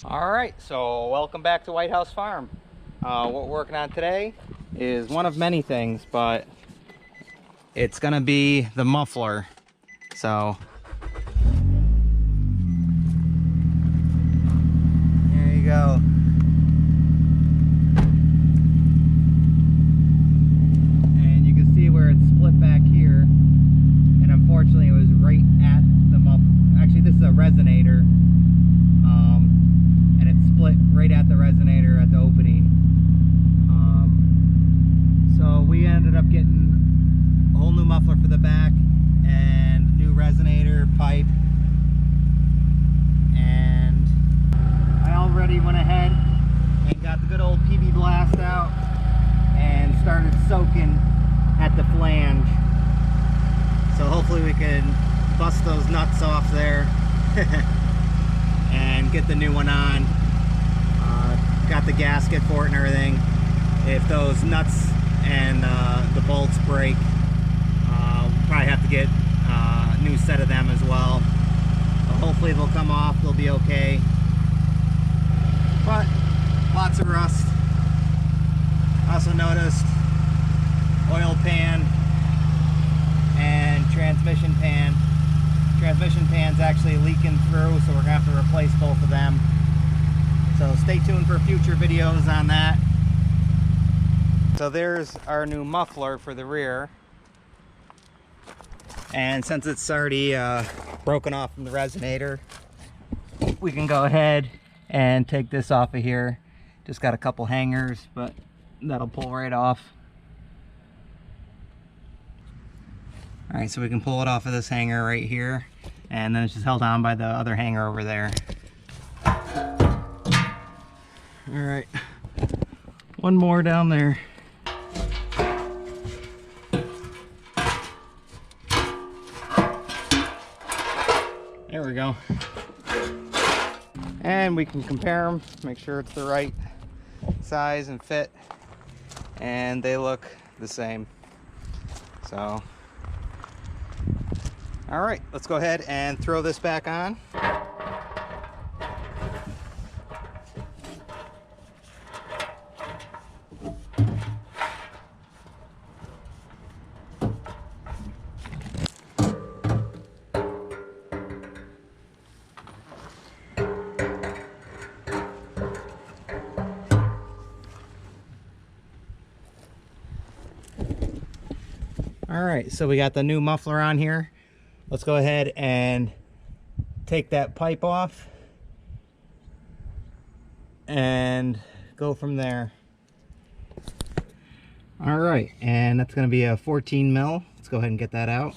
Alright, so welcome back to White House Farm. What we're working on today is one of many things, but it's gonna be the muffler. So there you go. And you can see where it's split back here, and unfortunately it was right at the muffler. Actually, this is a resonator. And it's split right at the resonator at the opening. So we ended up getting a whole new muffler for the back and new resonator pipe. And I already went ahead and got the good old PB blast out and started soaking at the flange. So hopefully we can bust those nuts off there and get the new one on. Got the gasket for it and everything. If those nuts and the bolts break, we'll probably have to get a new set of them as well. But hopefully they'll come off, they'll be okay. But lots of rust. Also noticed oil pan and transmission pan. Transmission pan's actually leaking through, so we're gonna have to replace both of them. So stay tuned for future videos on that. So there's our new muffler for the rear. And since it's already broken off from the resonator, we can go ahead and take this off of here. Just got a couple hangers, but that'll pull right off. All right, so we can pull it off of this hanger right here, and then it's just held on by the other hanger over there. All right, one more down there. There we go. And we can compare them, make sure it's the right size and fit, and they look the same. So, all right, let's go ahead and throw this back on. All right, so we got the new muffler on here. Let's go ahead and take that pipe off and go from there. All right, and that's gonna be a 14 mil. Let's go ahead and get that out.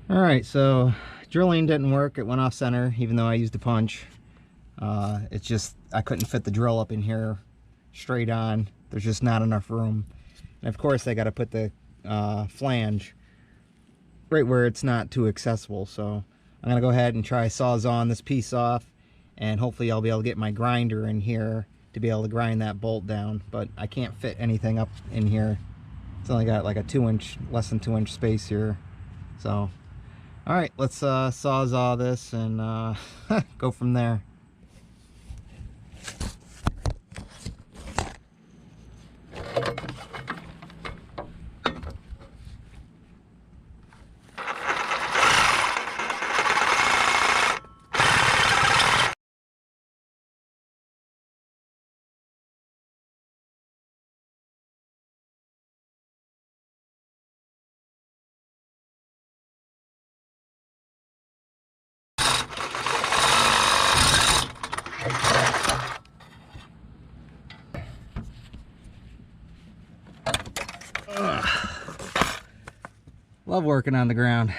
All right, so drilling didn't work. It went off center, even though I used a punch. It's just, I couldn't fit the drill up in here straight on. There's just not enough room. And of course, I got to put the flange right where it's not too accessible. So I'm gonna go ahead and try sawzawing this piece off, and hopefully I'll be able to get my grinder in here to be able to grind that bolt down. But I can't fit anything up in here. It's only got like a less than 2 inch space here. So all right, let's sawzaw this and go from there. Love working on the ground.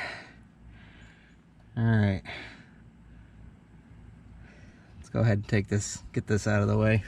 All right. Let's go ahead and take this, get this out of the way.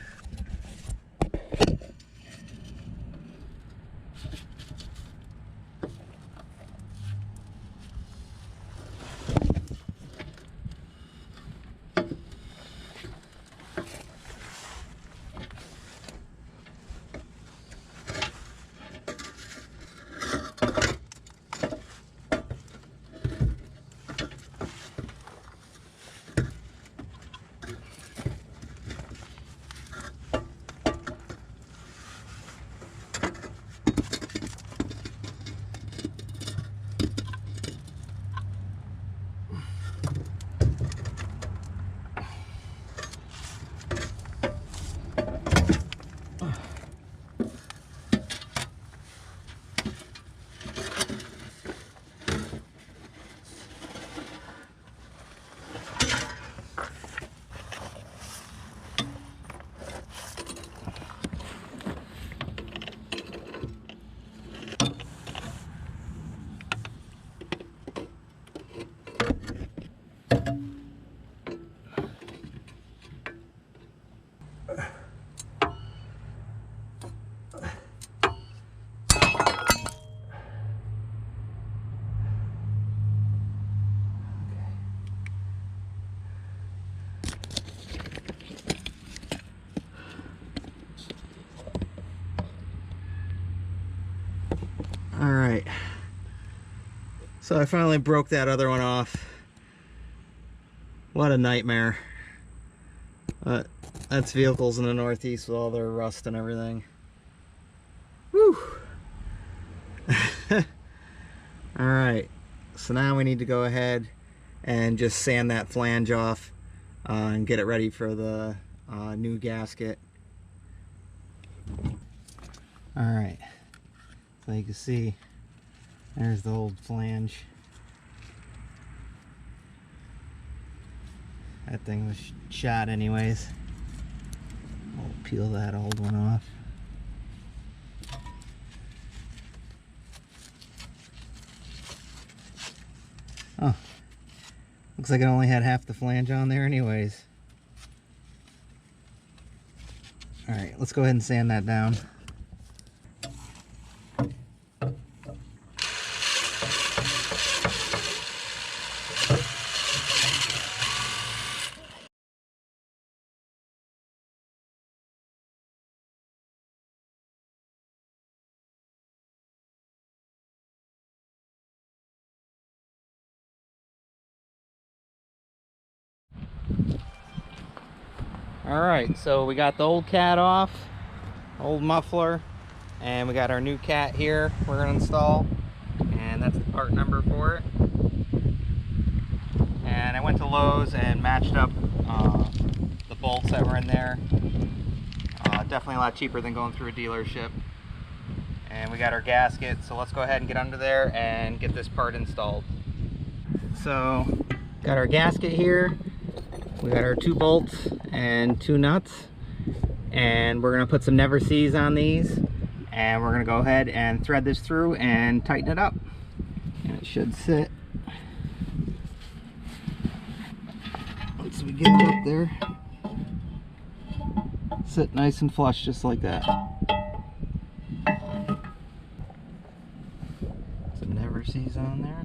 All right, so I finally broke that other one off. What a nightmare. That's vehicles in the Northeast with all their rust and everything. Whew. All right, so now we need to go ahead and just sand that flange off and get it ready for the new gasket. All right. So you can see, there's the old flange. That thing was shot anyways. I'll peel that old one off. Oh, looks like it only had half the flange on there anyways. All right, let's go ahead and sand that down. All right, so we got the old cat off, old muffler, and we got our new cat here we're gonna install, and that's the part number for it. And I went to Lowe's and matched up the bolts that were in there. Definitely a lot cheaper than going through a dealership. And we got our gasket, so let's go ahead and get under there and get this part installed. So, got our gasket here. We got our 2 bolts and 2 nuts, and we're gonna put some never sees on these, and we're gonna go ahead and thread this through and tighten it up, and it should sit once we get it up there, sit nice and flush just like that. Some never sees on there.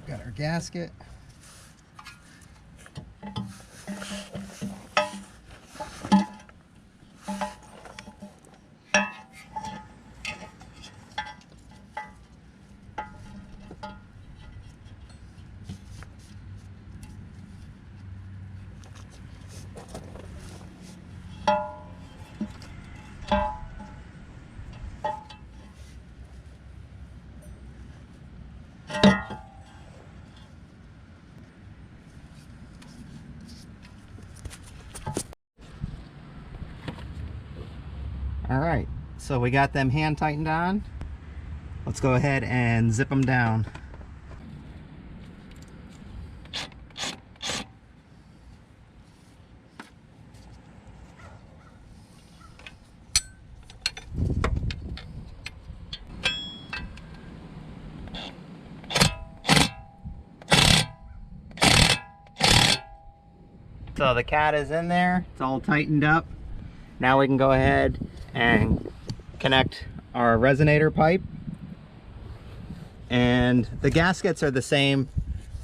Got our gasket. All right, so we got them hand tightened on. Let's go ahead and zip them down. So the cat is in there, it's all tightened up. Now we can go ahead and connect our resonator pipe. And the gaskets are the same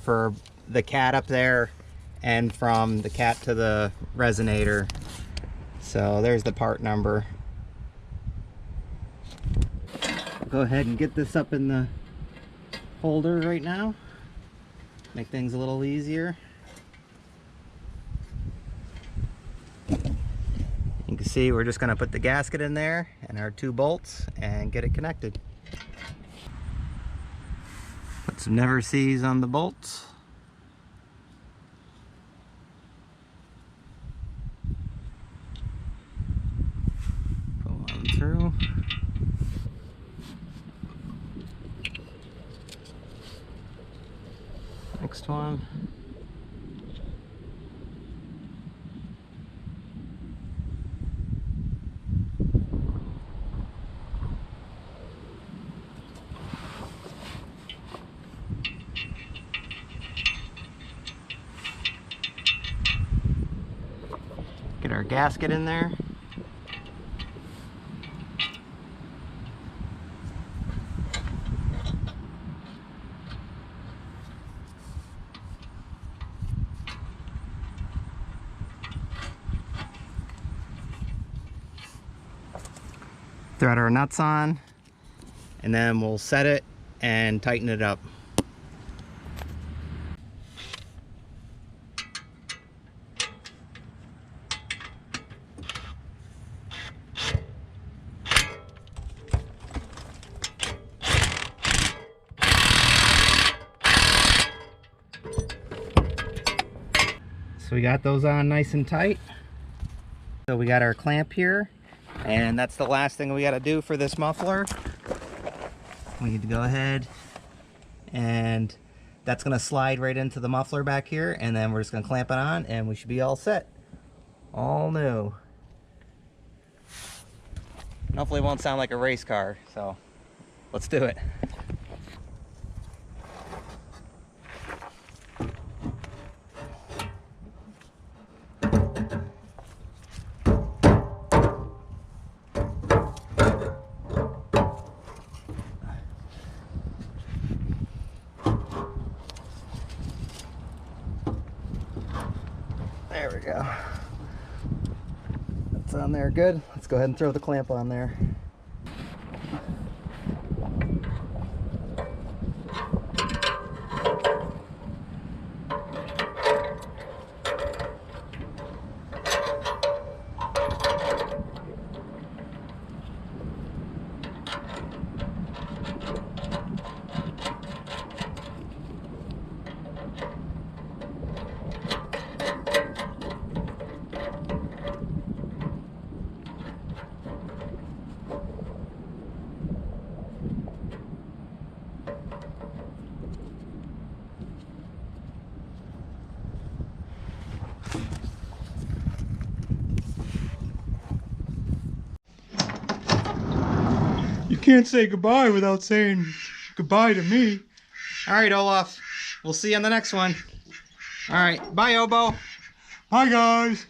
for the cat up there and from the cat to the resonator. So there's the part number. I'll go ahead and get this up in the holder right now. Make things a little easier. You can see we're just going to put the gasket in there and our 2 bolts and get it connected. Put some never sees on the bolts. Pull on through. Next one. Get our gasket in there. Thread our nuts on, and then we'll set it and tighten it up. So we got those on nice and tight. So we got our clamp here, and that's the last thing we got to do for this muffler. We need to go ahead, and that's going to slide right into the muffler back here, and then we're just going to clamp it on and we should be all set. All new. And hopefully it won't sound like a race car, so let's do it. There we go. That's on there good. Let's go ahead and throw the clamp on there. You can't say goodbye without saying goodbye to me. All right, Olaf. We'll see you on the next one. All right. Bye, Obo. Bye, guys.